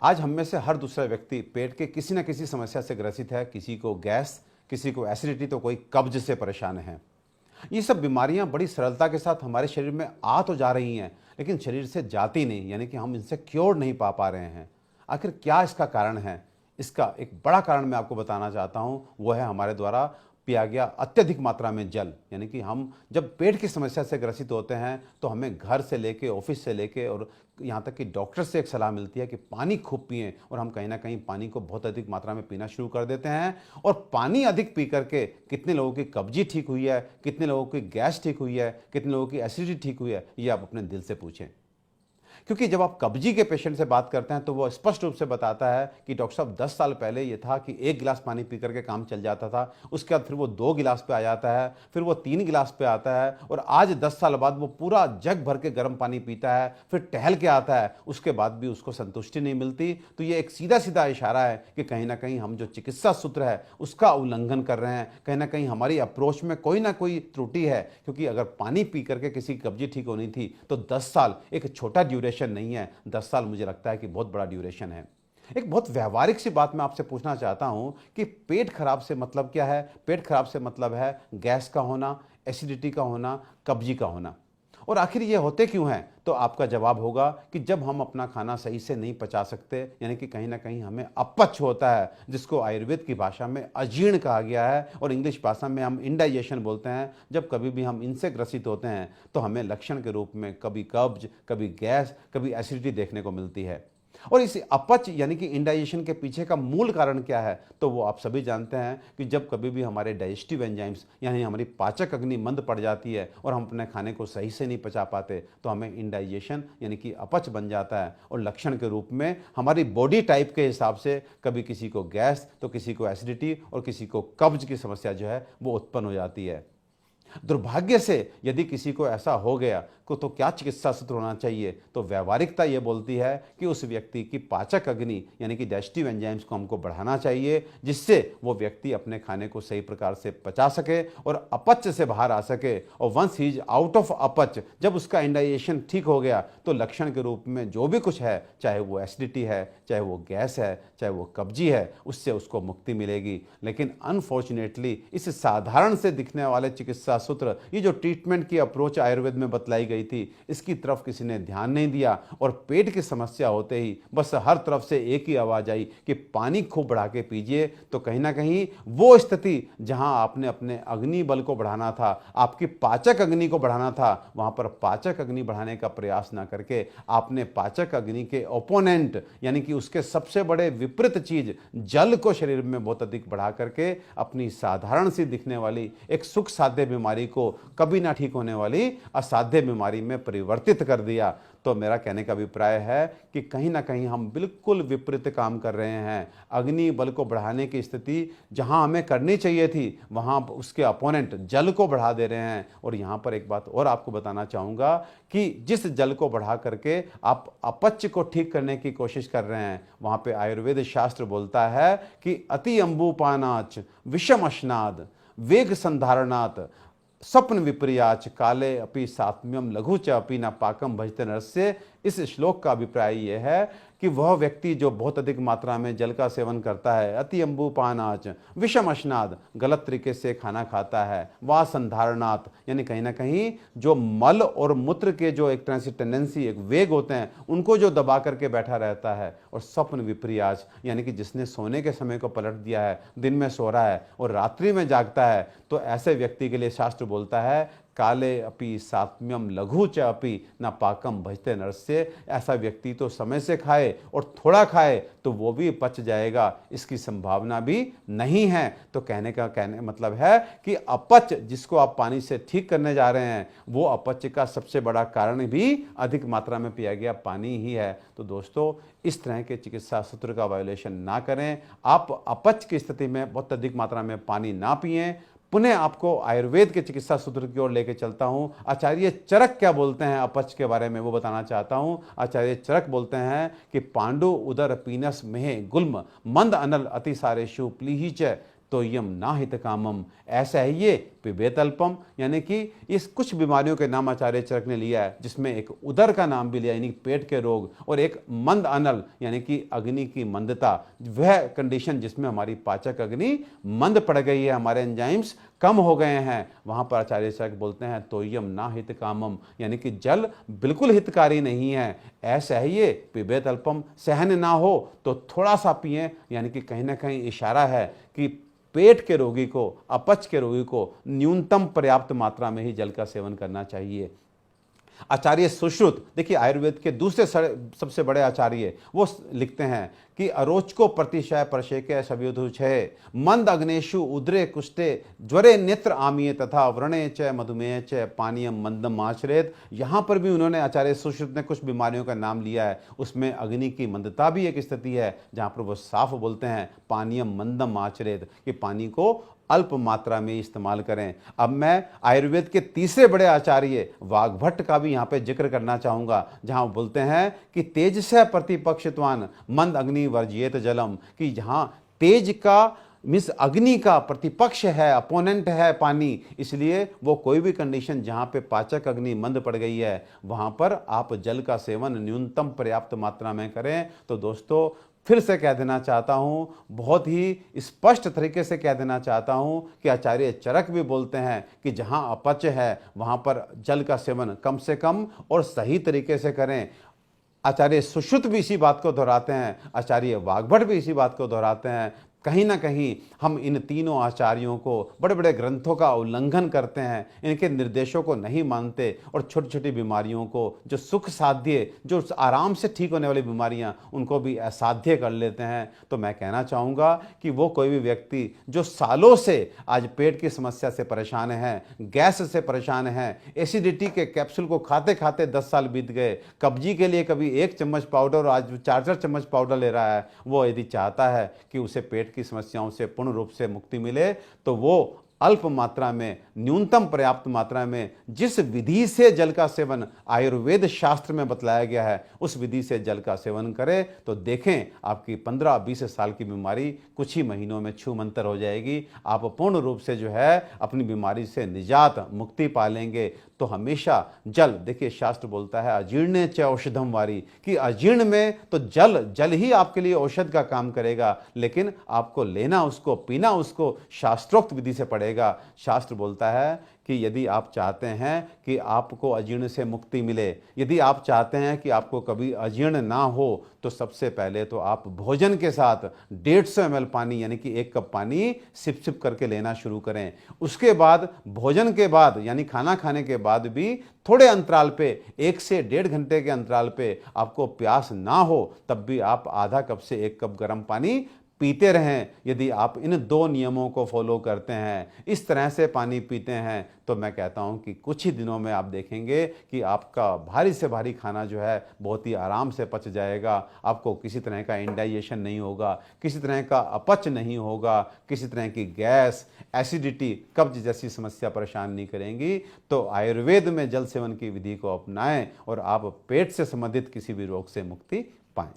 आज हम में से हर दूसरा व्यक्ति पेट के किसी न किसी समस्या से ग्रसित है। किसी को गैस, किसी को एसिडिटी, तो कोई कब्ज से परेशान है। ये सब बीमारियां बड़ी सरलता के साथ हमारे शरीर में आ तो जा रही हैं, लेकिन शरीर से जाती नहीं, यानी कि हम इनसे क्योर नहीं पा रहे हैं। आखिर क्या इसका कारण है? इसका एक बड़ा कारण मैं आपको बताना चाहता हूँ, वो है हमारे द्वारा पिया गया अत्यधिक मात्रा में जल। यानी कि हम जब पेट की समस्या से ग्रसित होते हैं तो हमें घर से लेके, ऑफिस से लेके और यहाँ तक कि डॉक्टर से एक सलाह मिलती है कि पानी खूब पिएं, और हम कहीं ना कहीं पानी को बहुत अधिक मात्रा में पीना शुरू कर देते हैं। और पानी अधिक पी करके कितने लोगों की कब्जी ठीक हुई है, कितने लोगों की गैस ठीक हुई है, कितने लोगों की एसिडिटी ठीक हुई है, ये आप अपने दिल से पूछें। क्योंकि जब आप कब्जी के पेशेंट से बात करते हैं तो वो स्पष्ट रूप से बताता है कि डॉक्टर साहब 10 साल पहले ये था कि 1 गिलास पानी पी करके काम चल जाता था, उसके बाद फिर वो 2 गिलास पे आ जाता है, फिर वो 3 गिलास पे आता है, और आज 10 साल बाद वो पूरा जग भर के गर्म पानी पीता है, फिर टहल के आता है, उसके बाद भी उसको संतुष्टि नहीं मिलती। तो ये एक सीधा सीधा इशारा है कि कहीं ना कहीं हम जो चिकित्सा सूत्र है उसका उल्लंघन कर रहे हैं। कहीं ना कहीं हमारी अप्रोच में कोई ना कोई त्रुटि है, क्योंकि अगर पानी पी करके किसी की कब्जी ठीक होनी थी तो 10 साल एक छोटा ड्यूरेशन नहीं है। 10 साल मुझे लगता है कि बहुत बड़ा ड्यूरेशन है। एक बहुत व्यवहारिक सी बात मैं आपसे पूछना चाहता हूं कि पेट खराब से मतलब क्या है? पेट खराब से मतलब है गैस का होना, एसिडिटी का होना, कब्जी का होना। और आखिर ये होते क्यों हैं? तो आपका जवाब होगा कि जब हम अपना खाना सही से नहीं पचा सकते, यानी कि कहीं ना कहीं हमें अपच होता है, जिसको आयुर्वेद की भाषा में अजीर्ण कहा गया है और इंग्लिश भाषा में हम इंडाइजेशन बोलते हैं। जब कभी भी हम इनसे ग्रसित होते हैं तो हमें लक्षण के रूप में कभी कब्ज, कभी गैस, कभी एसिडिटी देखने को मिलती है। और इस अपच यानी कि इंडाइजेशन के पीछे का मूल कारण क्या है? तो वो आप सभी जानते हैं कि जब कभी भी हमारे डाइजेस्टिव एंजाइम्स यानी हमारी पाचक अग्नि मंद पड़ जाती है और हम अपने खाने को सही से नहीं पचा पाते, तो हमें इंडाइजेशन यानी कि अपच बन जाता है। और लक्षण के रूप में हमारी बॉडी टाइप के हिसाब से कभी किसी को गैस, तो किसी को एसिडिटी और किसी को कब्ज की समस्या जो है वो उत्पन्न हो जाती है। दुर्भाग्य से यदि किसी को ऐसा हो गया तो क्या चिकित्सा सूत्र होना चाहिए? तो व्यवहारिकता यह बोलती है कि उस व्यक्ति की पाचक अग्नि यानी कि डाइजेस्टिव एंजाइम्स को हमको बढ़ाना चाहिए, जिससे वो व्यक्ति अपने खाने को सही प्रकार से पचा सके और अपच से बाहर आ सके। और once he is out of अपच, जब उसका इंडाइजेशन ठीक हो गया तो लक्षण के रूप में जो भी कुछ है, चाहे वो एसिडिटी है, चाहे वो गैस है, चाहे वो कब्जी है, उससे उसको मुक्ति मिलेगी। लेकिन अनफॉर्चुनेटली इस साधारण से दिखने वाले चिकित्सा सूत्र, ये जो ट्रीटमेंट की अप्रोच आयुर्वेद में बतलाई गई थी, इसकी तरफ किसी ने ध्यान नहीं दिया। और पेट की समस्या होते ही बस हर तरफ से एक ही आवाज आई कि पानी खूब बढ़ा के पीजिए। तो कहीं ना कहीं वो स्थिति जहां आपने अपने अग्नि बल को बढ़ाना था, आपकी पाचक अग्नि को बढ़ाना था, वहां पर पाचक अग्नि बढ़ाने का प्रयास ना करके आपने पाचक अग्नि के ओपोनेंट यानी कि उसके सबसे बड़े विपरीत चीज जल को शरीर में बहुत अधिक बढ़ा करके अपनी साधारण सी दिखने वाली एक सुख साध्य बीमारी को कभी ना ठीक होने वाली असाध्य बीमारी में परिवर्तित कर दिया। तो मेरा कहने का अभिप्राय है कि कहीं ना कहीं हम बिल्कुल विपरीत काम कर रहे हैं। अग्नि बल को बढ़ाने की स्थिति जहां हमें करनी चाहिए थी, वहां उसके अपोनेंट जल को बढ़ा दे रहे हैं। और यहां पर एक बात और आपको बताना चाहूंगा कि जिस जल को बढ़ा करके आप अपच को ठीक करने की कोशिश कर रहे हैं, वहां पे आयुर्वेद शास्त्र बोलता है कि अति अंबुपानाच विषम अश्नाद वेग संधारणात स्वप्न विपर्याच काले अपि सात्म्यम लघु च अपि न पाकम भजते नरस्य। इस श्लोक का अभिप्राय यह है कि वह व्यक्ति जो बहुत अधिक मात्रा में जल का सेवन करता है, अति अंबुपानाच विषम अश्नाद, गलत तरीके से खाना खाता है, वा संधारणात यानी कहीं ना कहीं जो मल और मूत्र के जो एक तरह से टेंडेंसी, एक वेग होते हैं, उनको जो दबा करके बैठा रहता है, और स्वप्न विपर्याच यानी कि जिसने सोने के समय को पलट दिया है, दिन में सो रहा है और रात्रि में जागता है, तो ऐसे व्यक्ति के लिए शास्त्र बोलता है काले अपि सात्म्यम लघु च अपि न पाकम भजते नरस्य। ऐसा व्यक्ति तो समय से खाए और थोड़ा खाए तो वो भी पच जाएगा, इसकी संभावना भी नहीं है। तो कहने मतलब है कि अपच जिसको आप पानी से ठीक करने जा रहे हैं, वो अपच का सबसे बड़ा कारण भी अधिक मात्रा में पिया गया पानी ही है। तो दोस्तों, इस तरह के चिकित्सा सूत्र का वायोलेशन ना करें। आप अपच की स्थिति में बहुत अधिक मात्रा में पानी ना पिएं। पुनः आपको आयुर्वेद के चिकित्सा सूत्र की ओर लेकर चलता हूं। आचार्य चरक क्या बोलते हैं अपच के बारे में, वो बताना चाहता हूं। आचार्य चरक बोलते हैं कि पांडु उदर पीनस में गुल्म मंद अनल अतिसारेशु प्लीहि च तोयम नाहित कामम, ऐसा है ये पिबेत अल्पम। यानी कि इस कुछ बीमारियों के नाम आचार्य चरक ने लिया है, जिसमें एक उदर का नाम भी लिया यानी पेट के रोग, और एक मंद अनल यानी कि अग्नि की मंदता, वह कंडीशन जिसमें हमारी पाचक अग्नि मंद पड़ गई है, हमारे एंजाइम्स कम हो गए हैं, वहां पर आचार्य चरक बोलते हैं तोयम ना हित कामम, यानी कि जल बिल्कुल हितकारी नहीं है, ऐसा है ये पिबेत अल्पम, सहन ना हो तो थोड़ा सा पिए। यानी कि कहीं ना कहीं इशारा है कि पेट के रोगी को, अपच के रोगी को न्यूनतम पर्याप्त मात्रा में ही जल का सेवन करना चाहिए। आचार्य सुश्रुत, देखिए आयुर्वेद के दूसरे सबसे बड़े आचार्य, वो लिखते हैं कि अरोचको प्रतिशय परशेके सव्युधुछे मंद अग्नेशु उद्रे कुष्टे ज्वरे नेत्र आमीय तथा व्रणे च मधुमेह च पानीयम मंदम आचरेत। यहाँ पर भी उन्होंने, आचार्य सुश्रुत ने कुछ बीमारियों का नाम लिया है, उसमें अग्नि की मंदता भी एक स्थिति है, जहाँ पर वो साफ बोलते हैं पानीयम मंदम आचरेत, कि पानी को अल्प मात्रा में इस्तेमाल करें। अब मैं आयुर्वेद के तीसरे बड़े आचार्य वाग्भट्ट का भी यहाँ पे जिक्र करना चाहूँगा, जहाँ वो बोलते हैं कि तेज से प्रतिपक्षत्वान मंद अग्नि वर्जियत जलम, कि जहाँ तेज का मीन्स अग्नि का प्रतिपक्ष है, अपोनेंट है पानी, इसलिए वो कोई भी कंडीशन जहाँ पे पाचक अग्नि मंद पड़ गई है, वहाँ पर आप जल का सेवन न्यूनतम पर्याप्त मात्रा में करें। तो दोस्तों फिर से कह देना चाहता हूँ, बहुत ही स्पष्ट तरीके से कह देना चाहता हूँ कि आचार्य चरक भी बोलते हैं कि जहाँ अपच है वहाँ पर जल का सेवन कम से कम और सही तरीके से करें। आचार्य सुश्रुत भी इसी बात को दोहराते हैं, आचार्य वाग्भट भी इसी बात को दोहराते हैं। कहीं ना कहीं हम इन तीनों आचार्यों को, बड़े बड़े ग्रंथों का उल्लंघन करते हैं, इनके निर्देशों को नहीं मानते और छोटी छोटी बीमारियों को, जो सुख साध्य, जो आराम से ठीक होने वाली बीमारियां, उनको भी असाध्य कर लेते हैं। तो मैं कहना चाहूँगा कि वो कोई भी व्यक्ति जो सालों से आज पेट की समस्या से परेशान है, गैस से परेशान है, एसिडिटी के कैप्सूल को खाते खाते 10 साल बीत गए, कब्जी के लिए कभी 1 चम्मच पाउडर, आज 4-4 चम्मच पाउडर ले रहा है, वो यदि चाहता है कि उसे पेट की समस्याओं से पूर्ण रूप से मुक्ति मिले, तो वो अल्प मात्रा में, न्यूनतम पर्याप्त मात्रा में, जिस विधि से जल का सेवन आयुर्वेद शास्त्र में बतलाया गया है, उस विधि से जल का सेवन करें, तो देखें आपकी 15-20 साल की बीमारी कुछ ही महीनों में छूमंतर हो जाएगी। आप पूर्ण रूप से जो है अपनी बीमारी से निजात, मुक्ति पा लेंगे। तो हमेशा जल, देखिए शास्त्र बोलता है अजीर्ण च औषधम वारी, कि अजीर्ण में तो जल ही आपके लिए औषध का काम करेगा, लेकिन आपको लेना उसको, पीना उसको शास्त्रोक्त विधि से पड़ेगा। शास्त्र बोलता है कि यदि आप चाहते हैं कि आपको अजीर्ण से मुक्ति मिले, यदि आप चाहते हैं कि आपको कभी अजीर्ण ना हो, तो सबसे पहले तो आप भोजन के साथ 150 ml पानी यानी कि 1 कप पानी सिप सिप करके लेना शुरू करें। उसके बाद भोजन के बाद यानी खाना खाने के बाद भी थोड़े अंतराल पे, 1 से 1.5 घंटे के अंतराल पे आपको प्यास ना हो, तब भी आप आधा कप से 1 कप गर्म पानी पीते रहें। यदि आप इन 2 नियमों को फॉलो करते हैं, इस तरह से पानी पीते हैं, तो मैं कहता हूं कि कुछ ही दिनों में आप देखेंगे कि आपका भारी से भारी खाना जो है बहुत ही आराम से पच जाएगा। आपको किसी तरह का इंडाइजेशन नहीं होगा, किसी तरह का अपच नहीं होगा, किसी तरह की गैस, एसिडिटी, कब्ज जैसी समस्या परेशान नहीं करेंगी। तो आयुर्वेद में जल सेवन की विधि को अपनाएं और आप पेट से संबंधित किसी भी रोग से मुक्ति पाएं।